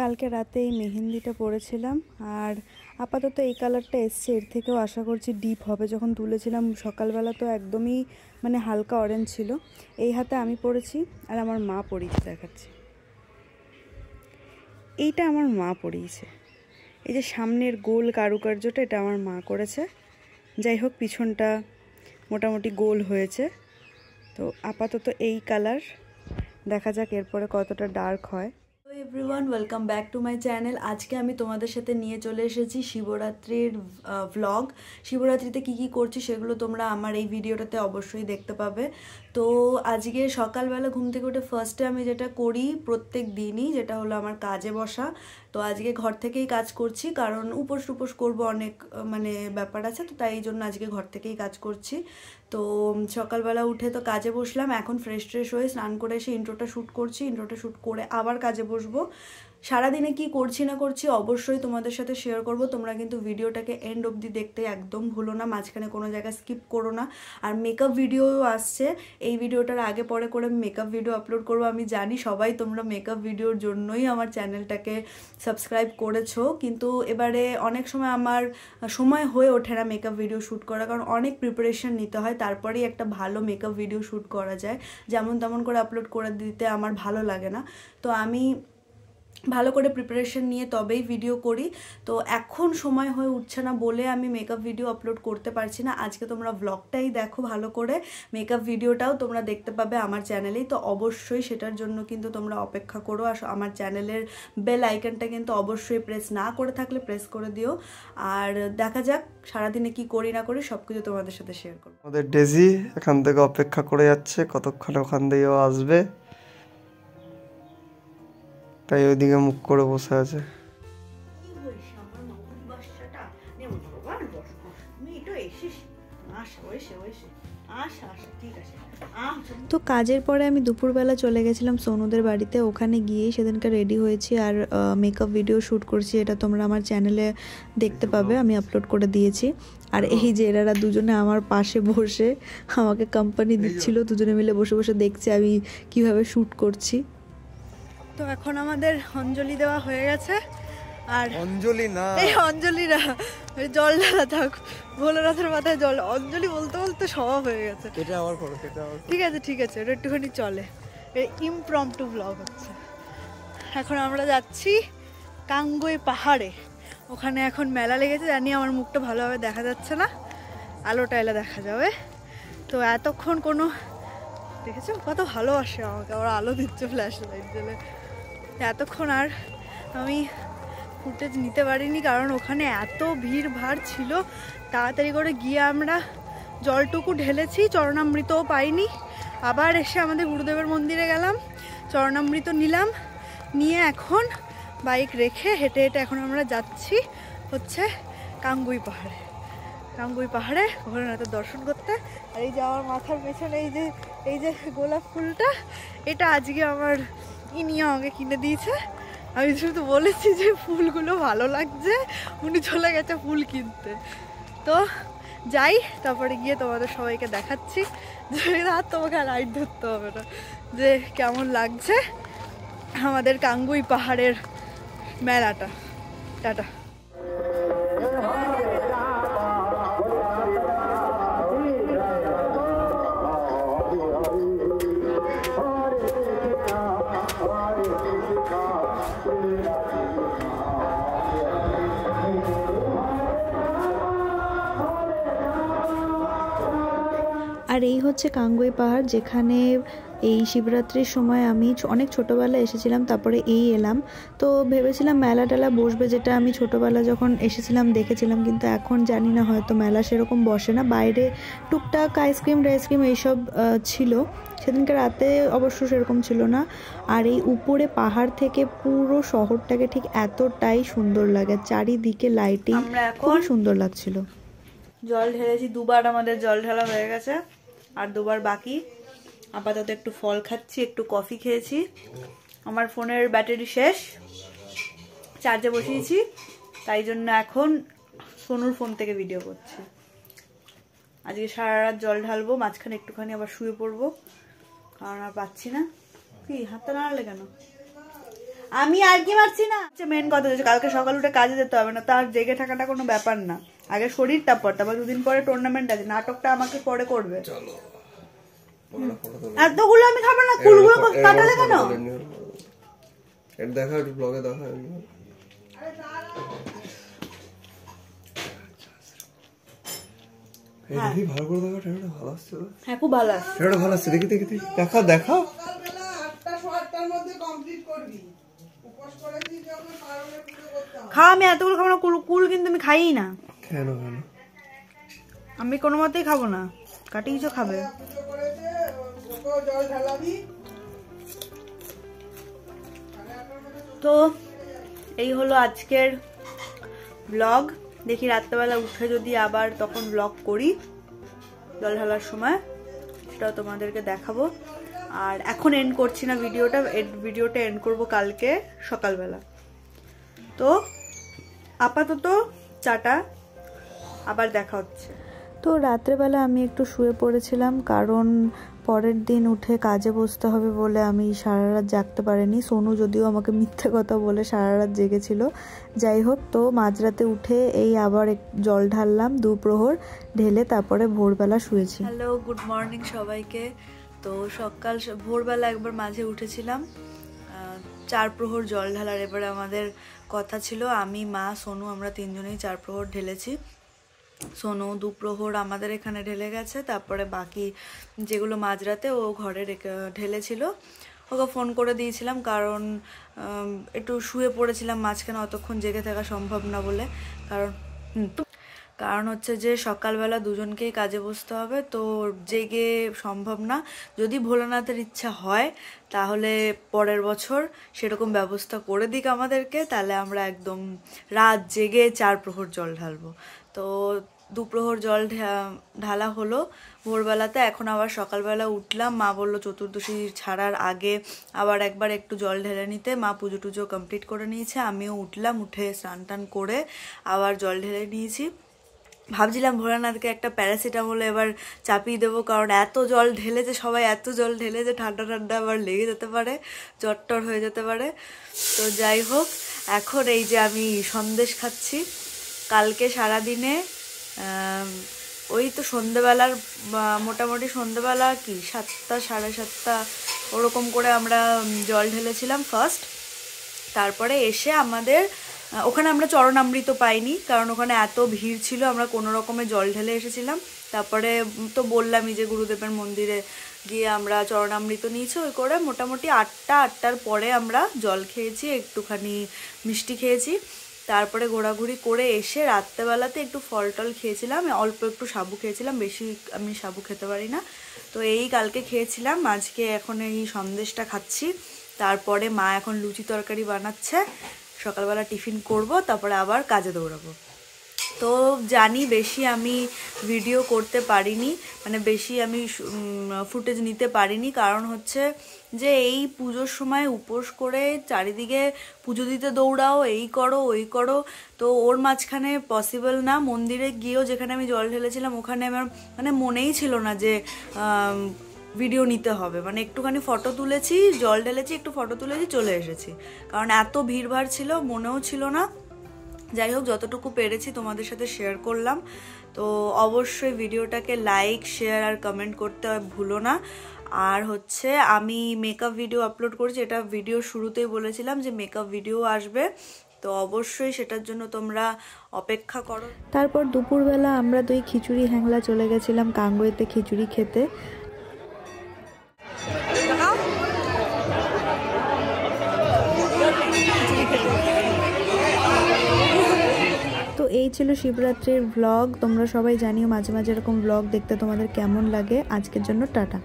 কালকে রাতে এই মেহেন্দিটা পরেছিলাম আর আপাতত এই কালারটা এসছে, এর থেকেও আশা করছি ডিপ হবে। যখন তুলেছিলাম সকালবেলা তো একদমই মানে হালকা অরেঞ্জ ছিল। এই হাতে আমি পরেছি আর আমার মা পরিয়েছে, দেখাচ্ছি। এইটা আমার মা পরিয়েছে, এই যে সামনের গোল কারুকার্যটা এটা আমার মা করেছে। যাই হোক, পিছনটা মোটামুটি গোল হয়েছে। তো আপাতত এই কালার, দেখা যাক এরপরে কতটা ডার্ক হয়। Hello everyone, welcome back to my channel. আজকে আমি তোমাদের সাথে নিয়ে চলে এসেছি শিবরাত্রির ভ্লগ। শিবরাত্রিতে কি কি করছি সেগুলো তোমরা আমার এই ভিডিওটাতে অবশ্যই দেখতে পাবে। তো আজকে সকালবেলা ঘুম থেকে উঠে ফার্স্টে আমি যেটা করি প্রত্যেক দিনই, যেটা হলো আমার কাজে বসা। তো আজকে ঘর থেকেই কাজ করছি, কারণ উপোস টুপোস করবো, অনেক মানে ব্যাপার আছে, তো তাই জন্য আজকে ঘর থেকেই কাজ করছি। তো সকালবেলা উঠে তো কাজে বসলাম, এখন ফ্রেশ ট্রেশ হয়ে স্নান করে এসে ইন্ট্রোটা শ্যুট করছি। ইন্ট্রোটা শ্যুট করে আবার কাজে বসবো। সারাদিনে কি করছি না করছি অবশ্যই তোমাদের সাথে শেয়ার করব। তোমরা কিন্তু ভিডিওটাকে এন্ড অবধি দেখতে একদম ভুলো না, মাঝখানে কোনো জায়গায় স্কিপ করো না। আর মেকআপ ভিডিও আসছে, এই ভিডিওটার আগে পরে করে আমি মেকআপ ভিডিও আপলোড করবো। আমি জানি সবাই তোমরা মেকআপ ভিডিওর জন্যই আমার চ্যানেলটাকে সাবস্ক্রাইব করেছো, কিন্তু এবারে অনেক সময় আমার সময় হয়ে ওঠে না মেকআপ ভিডিও শ্যুট করা, কারণ অনেক প্রিপারেশন নিতে হয়, তারপরেই একটা ভালো মেকআপ ভিডিও শ্যুট করা যায়। যেমন তেমন করে আপলোড করে দিতে আমার ভালো লাগে না, তো আমি ভালো করে প্রিপারেশন নিয়ে তবেই ভিডিও করি। তো এখন সময় হয়ে উঠছে না বলে আমি মেকআপ ভিডিও আপলোড করতে পারছি না। আজকে তোমরা ব্লগটাই দেখো ভালো করে, মেকআপ ভিডিওটাও তোমরা দেখতে পাবে আমার চ্যানেলেই। তো অবশ্যই সেটার জন্য কিন্তু তোমরা অপেক্ষা করো, আর আমার চ্যানেলের বেল আইকনটা কিন্তু অবশ্যই প্রেস না করে থাকলে প্রেস করে দিও। আর দেখা যাক সারাদিনে কি করি না করি সব কিছু তোমাদের সাথে শেয়ার করবো। আমাদের ডেজি এখান থেকে অপেক্ষা করে যাচ্ছে, কতক্ষণ ওখান থেকেও আসবে, তাই ওইদিকে মুখ করে বসে আছে। তো কাজের পরে আমি দুপুরবেলা চলে গেছিলাম সোনুদের বাড়িতে, ওখানে গিয়ে সেদিনকে রেডি হয়েছি আর মেকআপ ভিডিও শ্যুট করছি। এটা তোমরা আমার চ্যানেলে দেখতে পাবে, আমি আপলোড করে দিয়েছি। আর এই যে এরা দুজনে আমার পাশে বসে আমাকে কোম্পানি দিচ্ছিল, দুজনে মিলে বসে বসে দেখছে আমি কিভাবে শ্যুট করছি। তো এখন আমাদের অঞ্জলি দেওয়া হয়ে গেছে। আর অঞ্জলি না, এই অঞ্জলি না, জল ঢালা থাক, ভোলেনাথের মাথায় জল। অঞ্জলি বলতে বলতে স্বভাব হয়ে গেছে। ঠিক আছে ঠিক আছে, এটা একটুখানি চলে, ইমপ্রম্পটু ব্লগ হচ্ছে। এখন আমরা যাচ্ছি কাঙ্গুই পাহাড়ে, ওখানে এখন মেলা লেগেছে। জানি আমার মুখটা ভালোভাবে দেখা যাচ্ছে না, আলোটা এলে দেখা যাবে। তো এতক্ষণ কোনো, দেখেছো কত ভালোবাসে আমাকে, আবার আলো দিচ্ছে ফ্ল্যাশ লাইট জ্বেলে। এতক্ষণ আর আমি ফুটেজ নিতে পারিনি, কারণ ওখানে এত ভিড় ভাড় ছিল। তাড়াতাড়ি করে গিয়ে আমরা জলটুকু ঢেলেছি, চরণামৃতও পাইনি। আবার এসে আমাদের গুরুদেবের মন্দিরে গেলাম, চরণামৃত নিলাম, নিয়ে এখন বাইক রেখে হেঁটে হেঁটে এখন আমরা যাচ্ছি হচ্ছে কাঙ্গুই পাহাড়ে। কাঙ্গুই পাহাড়ে ভোলেনাথের দর্শন করতে। আর এই যে আমার মাথার পেছনে এই যে গোলাপ ফুলটা, এটা আজকে আমার ইনি আমাকে কিনে দিয়েছে। আমি শুধু বলেছি যে ফুলগুলো ভালো লাগছে, উনি চলে গেছে ফুল কিনতে। তো যাই, তারপরে গিয়ে তোমাদের সবাইকে দেখাচ্ছি যে রাত তোমাকে আর রাইড ধরতে হবে না, যে কেমন লাগছে আমাদের কাঙ্গুই পাহাড়ের মেলাটা। টাটা। আর এই হচ্ছে কাঙ্গুই পাহাড়, যেখানে এই শিবরাত্রির সময় আমি অনেক ছোটোবেলায় এসেছিলাম, তারপরে এই এলাম। তো ভেবেছিলাম মেলা টেলা বসবে, যেটা আমি ছোটোবেলা যখন এসেছিলাম দেখেছিলাম, কিন্তু এখন জানি না, হয়তো মেলা সেরকম বসে না। বাইরে টুকটাক আইসক্রিম টাইসক্রিম এইসব ছিল, সেদিনকে রাতে অবশ্য সেরকম ছিল না। আর এই উপরে পাহাড় থেকে পুরো শহরটাকে ঠিক এতটাই সুন্দর লাগে, চারিদিকে লাইটিং, খুব সুন্দর লাগছিল। জল ঢেলেছি দুবার, আমাদের জল ঢালা হয়ে গেছে, আর দুবার বাকি। আপাতত একটু ফল খাচ্ছি, একটু কফি খেয়েছি। আমার ফোনের ব্যাটারি শেষ, চার্জে বসিয়েছি, তাই জন্য এখন সোনুর ফোন থেকে ভিডিও করছি। আজকে সারা রাত জল ঢালবো, মাঝখানে একটুখানি আবার শুয়ে পড়বো, কারণ আর পাচ্ছি না। কি হাতটা নাড়ালে কেন? আমি আর কি মারছি না। মেন কথা হচ্ছে কালকে সকাল উঠে কাজে যেতে হবে না, তার জেগে থাকাটা কোনো ব্যাপার না। আগে শরীরটা পর, তারপর দুদিন পরে টুর্নামেন্ট আছে, নাটকটা আমাকে পরে করবে। এতগুলো আমি খাবো না, কুলগুলো কাটালে কেন? এটা দেখা একটু ব্লগে দেখা। ভালো করে দেখা, এটা ভালো আসছে। হ্যাঁ খুব ভালো আসছে, এটা ভালো আসছে। দেখি দেখি দেখা দেখা। খা, আমি এতগুলো খাবো না, কুল কিন্তু আমি খাই না। কেন কেন? আমি কোনো মতেই খাবো না, কাটি কিছু খাবে। তো এই হলো আজকের ব্লগ। দেখি রাত্রেবেলা উঠে যদি আবার তখন ব্লগ করি জল ঢালার সময়, সেটাও তোমাদেরকে দেখাবো। আর এখন এন্ড করছি না ভিডিওটা এন্ড করব কালকে সকালবেলা। তো আপাতত টাটা, আবার দেখা হচ্ছে। তো রাত্রেবেলা আমি একটু শুয়ে পড়েছিলাম, কারণ পরের দিন উঠে কাজে বসতে হবে বলে আমি সারা রাত জাগতে পারিনি। সোনু যদিও আমাকে মিথ্যে কথা বলে সারা রাত জেগেছিল। যাই হোক, তো মাঝরাতে উঠে এই আবার জল ঢাললাম, দুপ্রহর ঢেলে তারপরে ভোরবেলা শুয়েছি। হ্যালো, গুড মর্নিং সবাইকে। তো ভোরবেলা একবার মাঝে উঠেছিলাম 4 প্রহর জল ঢালার। এবারে আমাদের কথা ছিল আমি, মা, সোনু, আমরা 3 জনেই 4 প্রহর ঢেলেছি। সোনু 2 প্রহর আমাদের এখানে ঢেলে গেছে, তারপরে বাকি যেগুলো মাঝরাতে ও ঘরে ঢেলেছিল, ওকে ফোন করে দিয়েছিলাম, কারণ একটু শুয়ে পড়েছিলাম মাঝখানে, অতক্ষণ জেগে থাকা সম্ভব না বলে। কারণ হচ্ছে যে সকালবেলা দুজনকেই কাজে বসতে হবে, তো জেগে সম্ভব না। যদি ভোলানাথের ইচ্ছা হয় তাহলে পরের বছর সেরকম ব্যবস্থা করে দিক আমাদেরকে, তাহলে আমরা একদম রাত জেগে 4 প্রহর জল ঢালবো। তো 2 প্রহর জল ঢালা হলো ভোরবেলাতে। এখন আবার সকালবেলা উঠলাম, মা বললো চতুর্দশী ছাড়ার আগে আবার একবার একটু জল ঢেলে নিতে। মা পুজো টুজো কমপ্লিট করে নিয়েছে, আমিও উঠলাম, উঠে স্নান টান করে আবার জল ঢেলে নিয়েছি। ভাবছিলাম ভোলানাথকে একটা প্যারাসিটামল এবার চাপিয়ে দেবো, কারণ এত জল ঢেলেছে সবাই, এত জল ঢেলেছে ঠান্ডা ঠান্ডা আবার লেগে যেতে পারে, জ্বর টর হয়ে যেতে পারে। তো যাই হোক, এখন এই যে আমি সন্দেশ খাচ্ছি। কালকে সারাদিনে ওই তো সন্ধেবেলার মোটামুটি সন্ধেবেলা কি 7টা সাড়ে 7টা ওরকম করে আমরা জল ঢেলেছিলাম ফার্স্ট। তারপরে এসে আমাদের ওখানে আমরা চরণামৃত পাইনি, কারণ ওখানে এত ভিড় ছিল, আমরা কোনো রকমে জল ঢেলে এসেছিলাম। তারপরে তো বললামই যে গুরুদেবের মন্দিরে গিয়ে আমরা চরণামৃত নিয়েছি। ওই করে মোটামুটি 8টার পরে আমরা জল খেয়েছি, একটুখানি মিষ্টি খেয়েছি। তারপরে ঘোরাঘুরি করে এসে রাত্রেবেলাতে একটু ফল টল খেয়েছিলাম, অল্প একটু সাবু খেয়েছিলাম, বেশি আমি সাবু খেতে পারি না। তো এই কালকে খেয়েছিলাম, আজকে এখন এই সন্দেশটা খাচ্ছি। তারপরে মা এখন লুচি তরকারি বানাচ্ছে, সকালবেলা টিফিন করব, তারপরে আবার কাজে দৌড়াবো। তো জানি বেশি আমি ভিডিও করতে পারিনি, মানে বেশি আমি ফুটেজ নিতে পারিনি, কারণ হচ্ছে যে এই পুজোর সময় উপোস করে চারিদিকে পুজো দিতে দৌড়াও, এই করো ওই করো, তো ওর মাঝখানে পসিবল না। মন্দিরে গিয়েও যেখানে আমি জল ঢেলেছিলাম ওখানে আমার মানে মনেই ছিল না যে ভিডিও নিতে হবে, মানে একটুখানি ফটো তুলেছি, জল ঢেলেছি, একটু ফটো তুলেছি, চলে এসেছি, কারণ এত ভিড়ভাড় ছিল, মনেও ছিল না। যাই হোক, যতটুকু পেরেছি তোমাদের সাথে শেয়ার করলাম। তো অবশ্যই ভিডিওটাকে লাইক, শেয়ার আর কমেন্ট করতে ভুলো না। আর হচ্ছে আমি মেকআপ ভিডিও আপলোড করেছি, এটা ভিডিও শুরুতেই বলেছিলাম যে মেকআপ ভিডিও আসবে, তো অবশ্যই সেটার জন্য তোমরা অপেক্ষা করো। তারপর দুপুরবেলা আমরা দুই খিচুড়ি হ্যাংলা চলে গেছিলাম কাঙ্গুইতে খিচুড়ি খেতে। তো এই ছিল শিবরাত্রির ব্লগ। তোমরা সবাই জানিও মাঝে মাঝে এরকম ব্লগ দেখতে তোমাদের কেমন লাগে। আজকের জন্য টাটা।